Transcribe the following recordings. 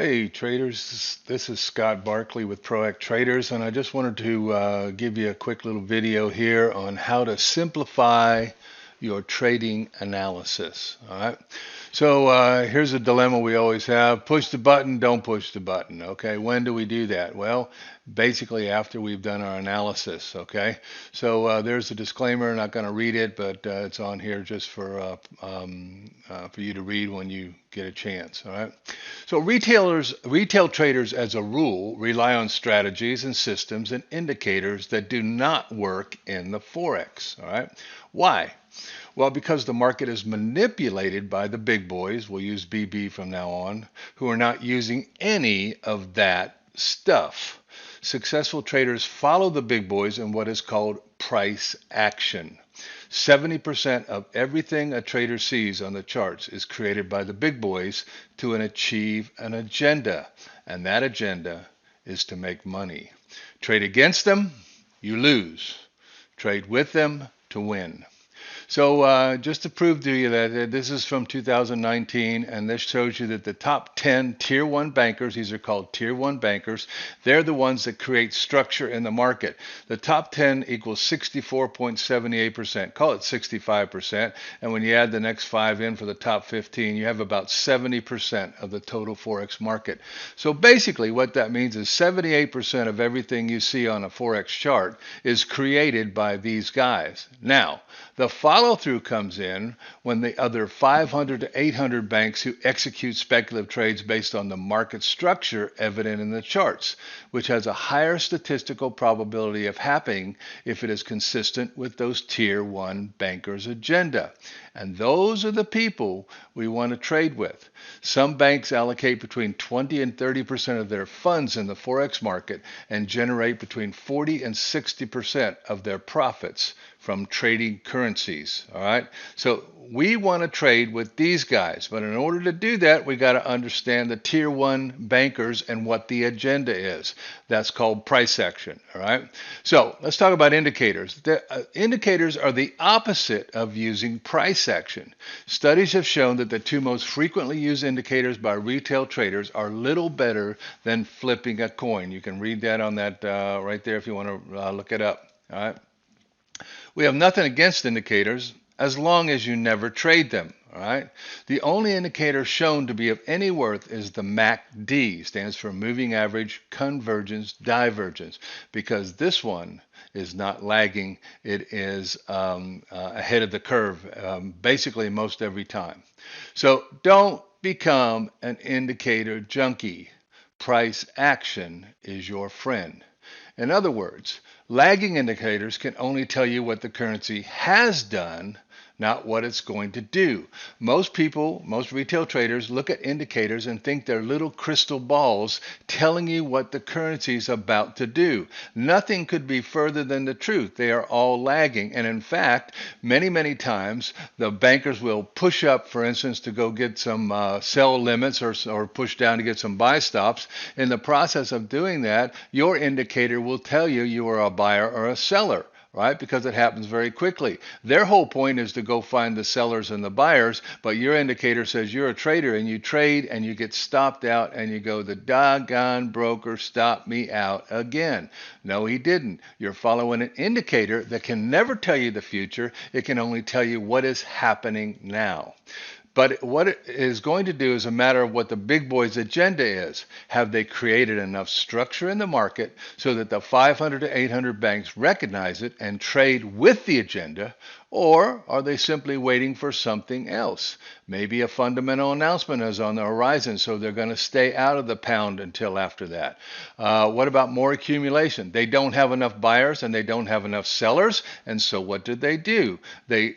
Hey traders, this is Scott Barkley with ProAct Traders, and I just wanted to give you a quick little video here on how to simplify your trading analysis. All right. So here's a dilemma we always have: push the button, don't push the button. Okay. When do we do that? Well, basically after we've done our analysis. Okay. So there's a disclaimer. I'm not going to read it, but it's on here just for you to read when you get a chance. All right. So retail traders, as a rule, rely on strategies and systems and indicators that do not work in the forex. All right. Why? Well, because the market is manipulated by the big boys, we'll use BB from now on, who are not using any of that stuff. Successful traders follow the big boys in what is called price action. 70% of everything a trader sees on the charts is created by the big boys to achieve an agenda, and that agenda is to make money. Trade against them, you lose. Trade with them to win. So just to prove to you that this is from 2019, and this shows you that the top 10 tier 1 bankers, these are called tier 1 bankers, they're the ones that create structure in the market. The top 10 equals 64.78%, call it 65%, and when you add the next 5 in for the top 15, you have about 70% of the total Forex market. So basically what that means is 78% of everything you see on a Forex chart is created by these guys. Now, the follow-through comes in when the other 500 to 800 banks who execute speculative trades based on the market structure evident in the charts, which has a higher statistical probability of happening if it is consistent with those tier 1 bankers' agenda. And those are the people we want to trade with. Some banks allocate between 20 and 30% of their funds in the Forex market and generate between 40 and 60% of their profits from trading currencies. All right. So we want to trade with these guys, but in order to do that, we got to understand the tier 1 bankers and what the agenda is. That's called price action. All right. So let's talk about indicators. Indicators are the opposite of using price action. Studies have shown that the two most frequently used indicators by retail traders are little better than flipping a coin. You can read that on that right there if you want to look it up. All right. We have nothing against indicators as long as you never trade them. All right. The only indicator shown to be of any worth is the MACD, stands for moving average convergence divergence, because this one is not lagging. It is ahead of the curve, basically most every time. So don't become an indicator junkie. Price action is your friend. In other words, lagging indicators can only tell you what the currency has done, not what it's going to do. Most people, most retail traders, look at indicators and think they're little crystal balls telling you what the currency is about to do. Nothing could be further than the truth. They are all lagging. And in fact, many times, the bankers will push up, for instance, to go get some sell limits or push down to get some buy stops. In the process of doing that, your indicator will tell you you are a buyer or a seller. Right? Because it happens very quickly. Their whole point is to go find the sellers and the buyers, but your indicator says you're a trader and you trade and you get stopped out and you go, the doggone broker stopped me out again. No, he didn't. You're following an indicator that can never tell you the future. It can only tell you what is happening now. But what it is going to do is a matter of what the big boys' agenda is. Have they created enough structure in the market so that the 500 to 800 banks recognize it and trade with the agenda? Or are they simply waiting for something else? Maybe a fundamental announcement is on the horizon, so they're going to stay out of the pound until after that. What about more accumulation? They don't have enough buyers and they don't have enough sellers, and so what did they do? They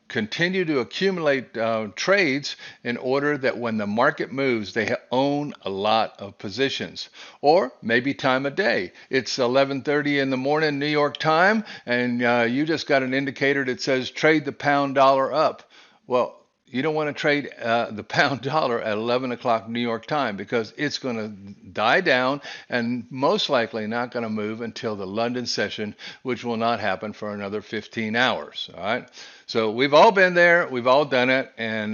continue to accumulate trades in order that when the market moves, they own a lot of positions. Or maybe time of day. It's 11:30 in the morning New York time, and you just got an indicator that says trade the pound dollar up. Well, You don't want to trade the pound dollar at 11 o'clock New York time because it's going to die down and most likely not going to move until the London session, which will not happen for another 15 hours. All right. So we've all been there, we've all done it, and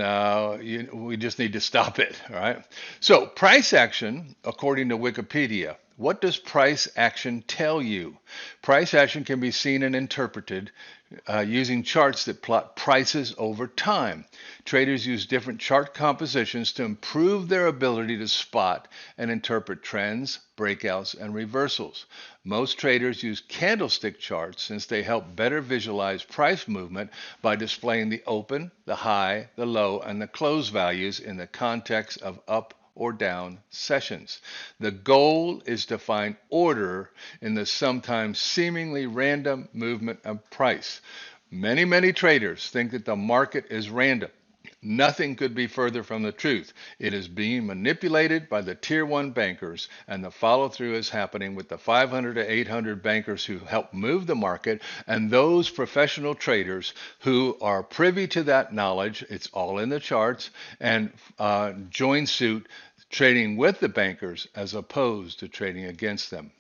we just need to stop it. All right. So price action, according to Wikipedia. What does price action tell you? Price action can be seen and interpreted using charts that plot prices over time. Traders use different chart compositions to improve their ability to spot and interpret trends, breakouts, and reversals. Most traders use candlestick charts since they help better visualize price movement by displaying the open, the high, the low, and the close values in the context of up or down sessions. The goal is to find order in the sometimes seemingly random movement of price. Many traders think that the market is random. Nothing could be further from the truth. It is being manipulated by the tier one bankers, and the follow through is happening with the 500 to 800 bankers who help move the market and those professional traders who are privy to that knowledge. It's all in the charts and join suit trading with the bankers as opposed to trading against them.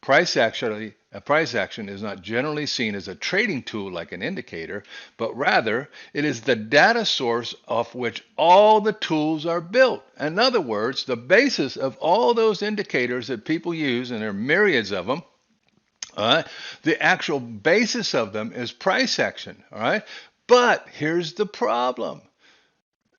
Price action is not generally seen as a trading tool like an indicator, but rather it is the data source off which all the tools are built. In other words, the basis of all those indicators that people use, and there are myriads of them, the actual basis of them is price action. All right, but here's the problem.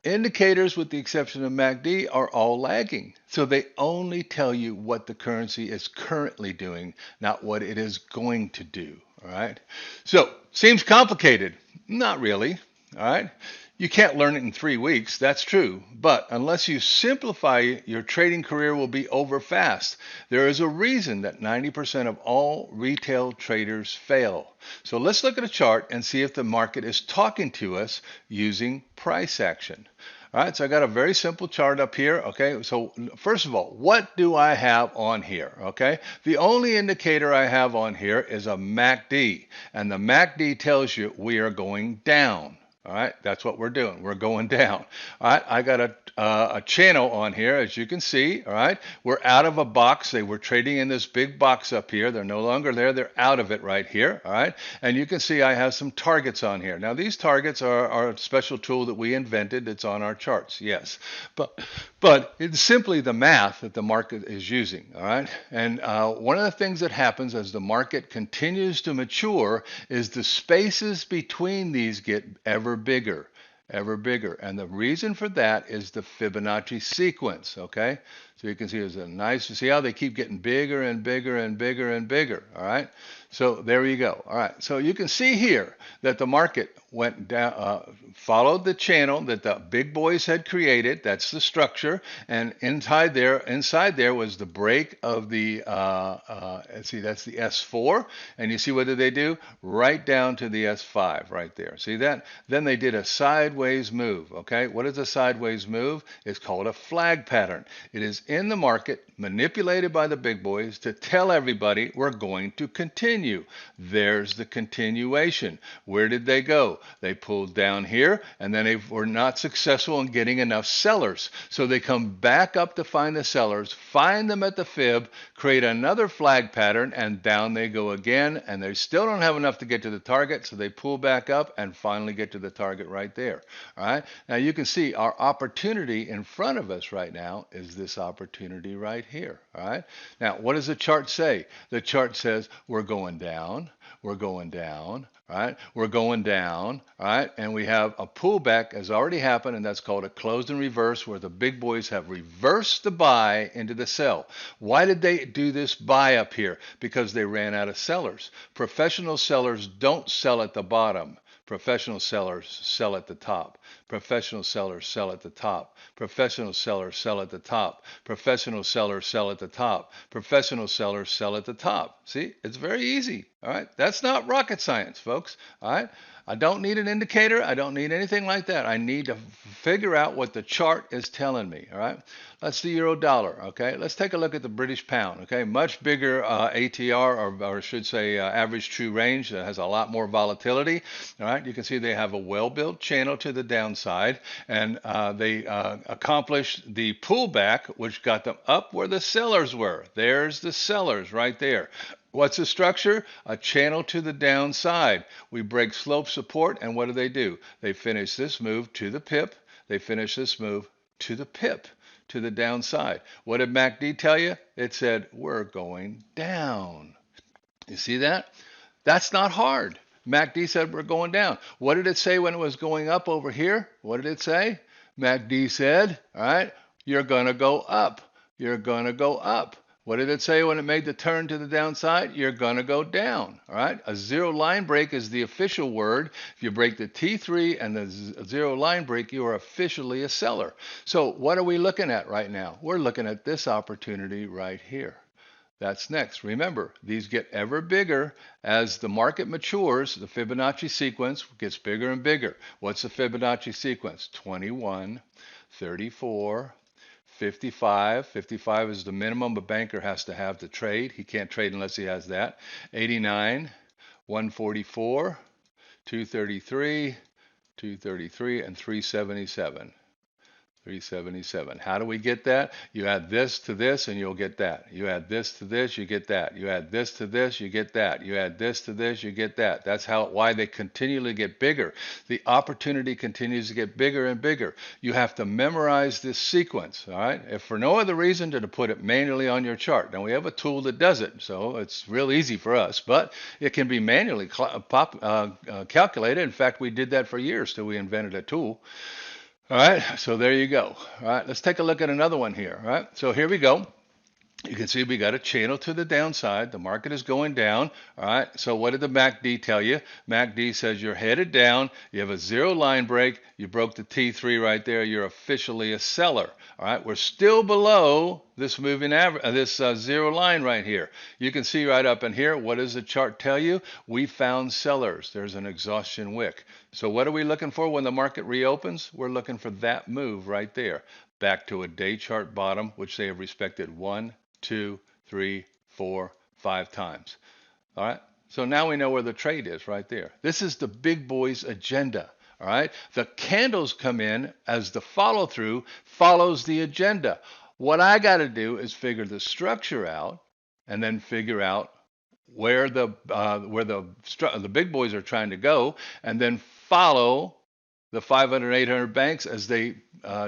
Indicators, with the exception of MACD, are all lagging. So they only tell you what the currency is currently doing, not what it is going to do. All right. So seems complicated. Not really. All right. You can't learn it in 3 weeks. That's true. But unless you simplify it, your trading career will be over fast. There is a reason that 90% of all retail traders fail. So let's look at a chart and see if the market is talking to us using price action. All right, so I got a very simple chart up here. Okay, so first of all, what do I have on here? Okay, the only indicator I have on here is a MACD, and the MACD tells you we are going down. All right, that's what we're doing. We're going down. All right, I got a channel on here, as you can see. All right, we're out of a box. They were trading in this big box up here. They're no longer there. They're out of it right here. All right, and you can see I have some targets on here. Now, these targets are a special tool that we invented. It's on our charts, yes, but it's simply the math that the market is using. All right, and one of the things that happens as the market continues to mature is the spaces between these get ever bigger, ever bigger. And the reason for that is the Fibonacci sequence, okay? So you can see there's a nice, see how they keep getting bigger and bigger and bigger and bigger, all right? So there you go. All right, so you can see here that the market went down, followed the channel that the big boys had created. That's the structure, and inside there was the break of the. Let's see, that's the S4, and you see what did they do? Right down to the S5, right there. See that? Then they did a sideways move. Okay, what is a sideways move? It's called a flag pattern. It is in the market, manipulated by the big boys to tell everybody we're going to continue. There's the continuation. Where did they go? They pulled down here, and then they were not successful in getting enough sellers. So they come back up to find the sellers, find them at the fib, create another flag pattern, and down they go again, and they still don't have enough to get to the target, so they pull back up and finally get to the target right there. All right. Now you can see our opportunity in front of us right now is this opportunity right here. All right. Now, what does the chart say? The chart says we're going down, we're going down, right? We're going down, right? And we have a pullback has already happened, and that's called a closed and reverse, where the big boys have reversed the buy into the sell. Why did they do this buy up here? Because they ran out of sellers. Professional sellers don't sell at the bottom. Professional sellers sell at the top. Professional sellers sell at the top. Professional sellers sell at the top. Professional sellers sell at the top. Professional sellers sell at the top. See, it's very easy. All right. That's not rocket science, folks. All right. I don't need an indicator. I don't need anything like that. I need to figure out what the chart is telling me. All right. That's the euro dollar. Okay. Let's take a look at the British pound. Okay. Much bigger ATR, or I should say average true range, that has a lot more volatility. All right. You can see they have a well-built channel to the downside. downside, and they accomplished the pullback, which got them up where the sellers were. There's the sellers right there. What's the structure? A channel to the downside. We break slope support, and what do? They finish this move to the pip. They finish this move to the pip, to the downside. What did MACD tell you? It said, we're going down. You see that? That's not hard. MACD said we're going down. What did it say when it was going up over here? What did it say? MACD said, all right, you're going to go up. You're going to go up. What did it say when it made the turn to the downside? You're going to go down. All right. A zero line break is the official word. If you break the T3 and the zero line break, you are officially a seller. So what are we looking at right now? We're looking at this opportunity right here. That's next. Remember, these get ever bigger as the market matures. The Fibonacci sequence gets bigger and bigger. What's the Fibonacci sequence? 21, 34, 55. 55 is the minimum a banker has to have to trade. He can't trade unless he has that. 89, 144, 233, 233, and 377. 377. How do we get that? You add this to this and you'll get that. You add this to this, you get that. You add this to this, you get that. You add this to this, you get that. That's why they continually get bigger. The opportunity continues to get bigger and bigger. You have to memorize this sequence, all right? If for no other reason than to put it manually on your chart. Now we have a tool that does it, so it's real easy for us, but it can be manually calculated. In fact, we did that for years till we invented a tool. All right, so there you go. All right, let's take a look at another one here. All right, so here we go. You can see we got a channel to the downside. The market is going down. All right, so what did the MACD tell you? MACD says you're headed down. You have a zero line break. You broke the T3 right there. You're officially a seller. All right, we're still below this moving average, this zero line right here. You can see right up in here. What does the chart tell you? We found sellers. There's an exhaustion wick. So what are we looking for when the market reopens? We're looking for that move right there, back to a day chart bottom, which they have respected 1, 2, 3, 4, 5 times. All right. So now we know where the trade is right there. This is the big boys agenda. All right. The candles come in as the follow through follows the agenda. What I got to do is figure the structure out and then figure out where the big boys are trying to go, and then follow the 500, 800 banks as they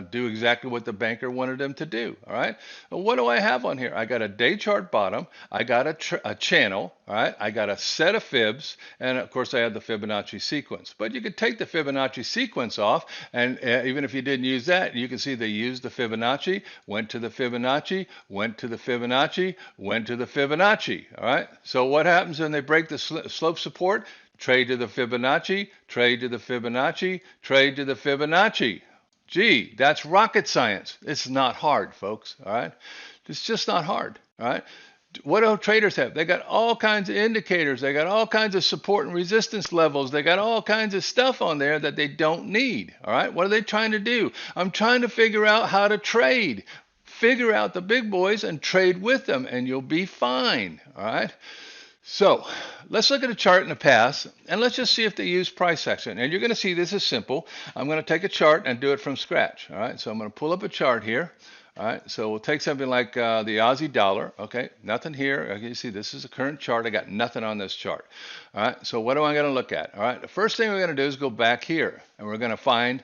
do exactly what the banker wanted them to do. All right. Well, what do I have on here? I got a day chart bottom. I got a channel. All right. I got a set of fibs. And of course, I had the Fibonacci sequence. But you could take the Fibonacci sequence off. And even if you didn't use that, you can see they used the Fibonacci, went to the Fibonacci, went to the Fibonacci, went to the Fibonacci. All right. So what happens when they break the slope support? Trade to the Fibonacci, trade to the Fibonacci, trade to the Fibonacci. Gee, that's rocket science. It's not hard, folks. All right. It's just not hard. All right. What do traders have? They got all kinds of indicators. They got all kinds of support and resistance levels. They got all kinds of stuff on there that they don't need. All right. What are they trying to do? I'm trying to figure out how to trade. Figure out the big boys and trade with them, and you'll be fine. All right. So let's look at a chart in the past, and let's just see if they use price action. And you're going to see this is simple. I'm going to take a chart and do it from scratch. All right, so I'm going to pull up a chart here. All right, so we'll take something like the Aussie dollar. Okay, nothing here. Okay, you see this is a current chart. I got nothing on this chart. All right, so what am I going to look at? All right, the first thing we're going to do is go back here, and we're going to find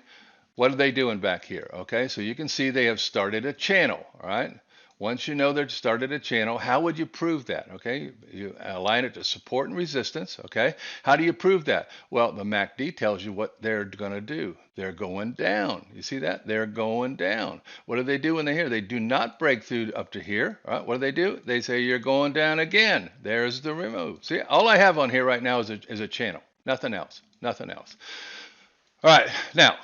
what are they doing back here. Okay, so you can see they have started a channel. All right. Once you know they've started a channel, how would you prove that? Okay, you align it to support and resistance. Okay, how do you prove that? Well, the MACD tells you what they're going to do. They're going down. You see that? They're going down. What do they do when they're here? They do not break through up to here. All right, what do? They say you're going down again. There's the remove. See, all I have on here right now is a channel. Nothing else. Nothing else. All right, now.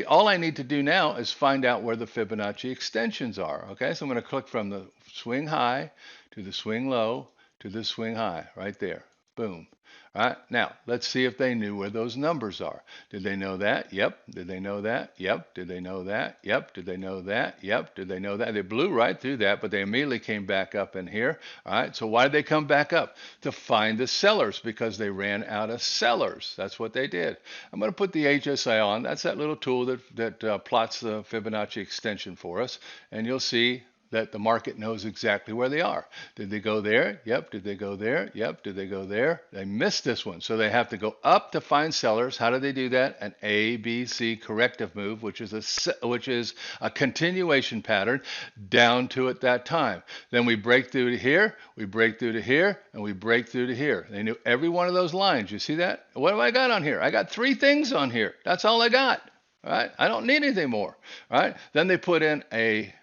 All I need to do now is find out where the Fibonacci extensions are. Okay, so I'm going to click from the swing high to the swing low to the swing high right there. Boom. All right, now let's see if they knew where those numbers are. Did they know that? Yep. Did they know that? Yep. Did they know that? Yep. Did they know that? Yep. Did they know that? They blew right through that, but they immediately came back up in here. All right, so why did they come back up? To find the sellers, because they ran out of sellers. That's what they did. I'm going to put the HSI on. That's that little tool that plots the Fibonacci extension for us, and you'll see that the market knows exactly where they are. Did they go there? Yep. Did they go there? Yep. Did they go there? They missed this one. So they have to go up to find sellers. How do they do that? An A, B, C corrective move, which is a continuation pattern down to at that time. Then we break through to here, we break through to here, and we break through to here. They knew every one of those lines. You see that? What have I got on here? I got 3 things on here. That's all I got. All right? I don't need anything more. All right? Then they put in a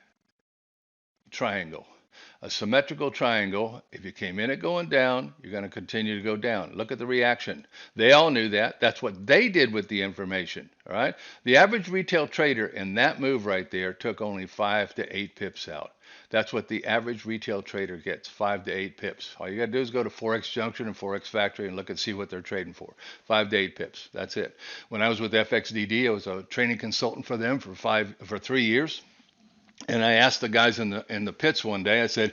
triangle, a symmetrical triangle. If you came in it going down, you're going to continue to go down. Look at the reaction. They all knew that. That's what they did with the information. All right. The average retail trader in that move right there took only 5 to 8 pips out. That's what the average retail trader gets, 5 to 8 pips. All you got to do is go to Forex Junction and Forex Factory and look and see what they're trading for. 5 to 8 pips. That's it. When I was with FXDD, I was a training consultant for them for 3 years. And I asked the guys in the pits one day, I said,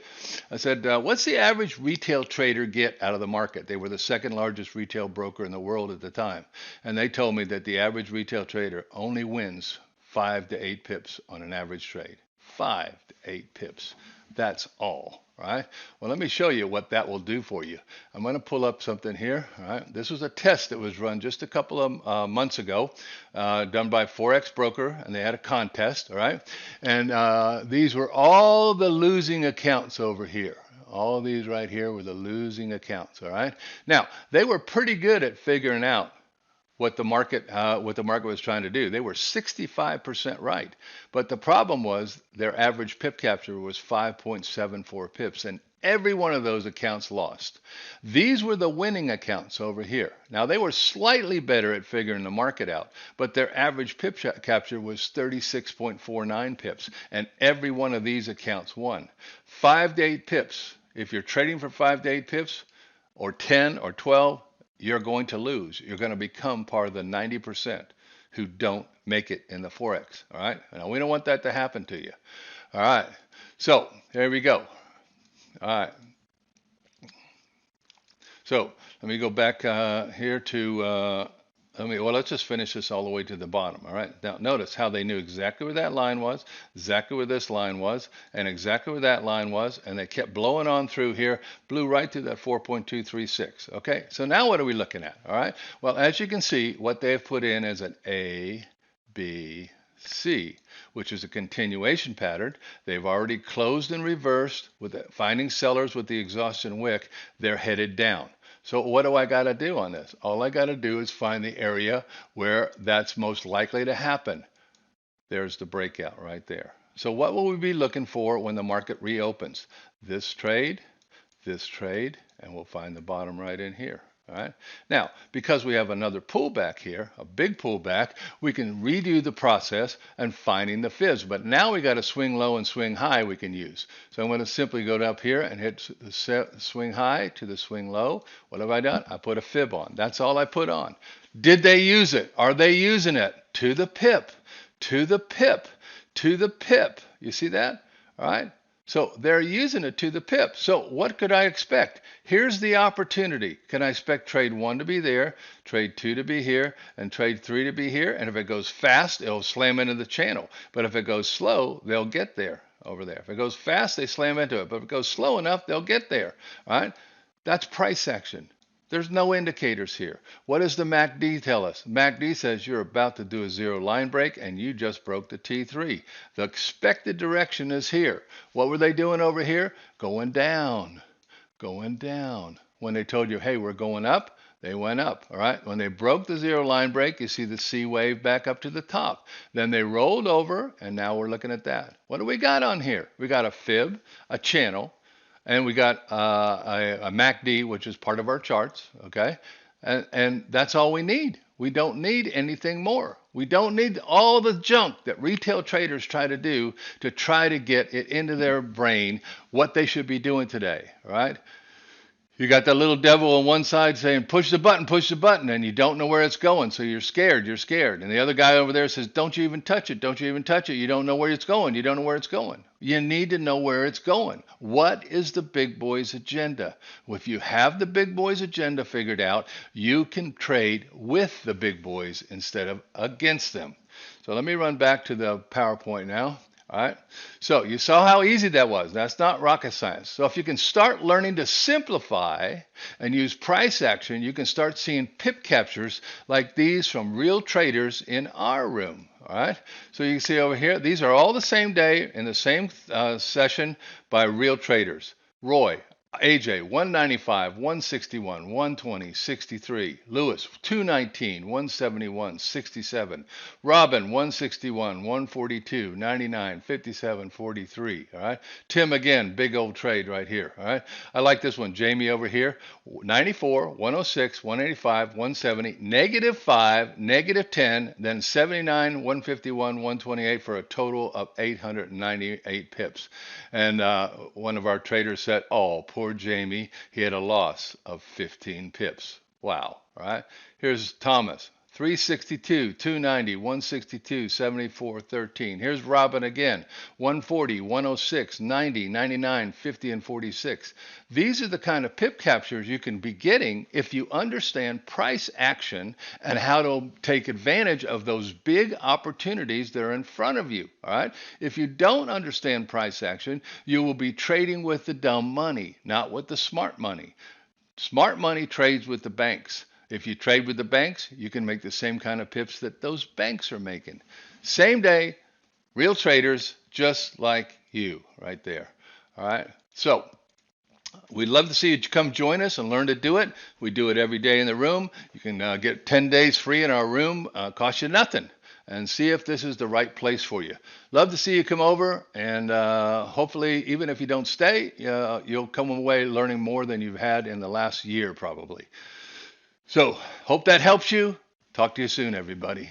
what's the average retail trader get out of the market? They were the second largest retail broker in the world at the time. And they told me that the average retail trader only wins 5 to 8 pips on an average trade. 5 to 8 pips. That's all. Right? Well, let me show you what that will do for you. I'm going to pull up something here. All right? This was a test that was run just a couple of months ago, done by Forex Broker, and they had a contest. All right, and these were all the losing accounts over here. All these right here were the losing accounts. All right. Now they were pretty good at figuring out what the market was trying to do. They were 65% right. But the problem was their average pip capture was 5.74 pips, and every one of those accounts lost. These were the winning accounts over here. Now, they were slightly better at figuring the market out, but their average pip capture was 36.49 pips, and every one of these accounts won. 5 to 8 pips. If you're trading for 5 to 8 pips, or 10 or 12, you're going to lose. You're going to become part of the 90% who don't make it in the Forex. All right. Now, we don't want that to happen to you. All right. So there we go. All right. So let me go back here to, let's just finish this all the way to the bottom. All right. Now, notice how they knew exactly where that line was, exactly where this line was, and exactly where that line was. And they kept blowing on through here, blew right through that 4.236. Okay. So now what are we looking at? All right. Well, as you can see, what they've put in is an A, B, C, which is a continuation pattern. They've already closed and reversed with finding sellers with the exhaustion wick. They're headed down. So what do I got to do on this? All I got to do is find the area where that's most likely to happen. There's the breakout right there. So what will we be looking for when the market reopens? This trade, and we'll find the bottom right in here. All right. Now, because we have another pullback here, a big pullback, we can redo the process and finding the fibs. But now we got a swing low and swing high we can use. So I'm going to simply go up here and hit the swing high to the swing low. What have I done? I put a fib on. That's all I put on. Did they use it? Are they using it? To the pip, to the pip, to the pip. You see that? All right. So they're using it to the pip. So what could I expect? Here's the opportunity. Can I expect trade 1 to be there, trade 2 to be here, and trade 3 to be here? And if it goes fast, it'll slam into the channel. But if it goes slow, they'll get there over there. If it goes fast, they slam into it. But if it goes slow enough, they'll get there. All right? That's price action. There's no indicators here. What does the MACD tell us? MACD says you're about to do a zero line break and you just broke the T3. The expected direction is here. What were they doing over here? Going down, going down. When they told you, hey, we're going up, they went up. All right. When they broke the zero line break, you see the C wave back up to the top. Then they rolled over, and now we're looking at that. What do we got on here? We got a fib, a channel, and we got a MACD, which is part of our charts, okay? And that's all we need. We don't need anything more. We don't need all the junk that retail traders try to do to try to get it into their brain what they should be doing today, all right? You got that little devil on one side saying, push the button, and you don't know where it's going, so you're scared. And the other guy over there says, don't you even touch it, don't you even touch it. You don't know where it's going, you don't know where it's going. You need to know where it's going. What is the big boy's agenda? Well, if you have the big boy's agenda figured out, you can trade with the big boys instead of against them. So let me run back to the PowerPoint now. All right. So you saw how easy that was. That's not rocket science. So if you can start learning to simplify and use price action, you can start seeing pip captures like these from real traders in our room. All right. So you can see over here, these are all the same day in the same session by real traders. Roy, AJ 195, 161, 120, 63. Lewis 219, 171, 67. Robin 161, 142, 99, 57, 43. All right. Tim again, big old trade right here. All right. I like this one. Jamie over here 94, 106, 185, 170, -5, -10, then 79, 151, 128 for a total of 898 pips. And one of our traders said, oh, poor Jamie, he had a loss of 15 pips. Wow. All right. Here's Thomas. 362, 290, 162, 74, 13. Here's Robin again. 140, 106, 90, 99, 50, and 46. These are the kind of pip captures you can be getting if you understand price action and how to take advantage of those big opportunities that are in front of you. All right. If you don't understand price action, you will be trading with the dumb money, not with the smart money. Smart money trades with the banks. If you trade with the banks, you can make the same kind of pips that those banks are making. Same day, real traders just like you right there. All right. So we'd love to see you come join us and learn to do it. We do it every day in the room. You can get 10 days free in our room, cost you nothing. And see if this is the right place for you. Love to see you come over, and hopefully, even if you don't stay, you'll come away learning more than you've had in the last year, probably. So, hope that helps you. Talk to you soon, everybody.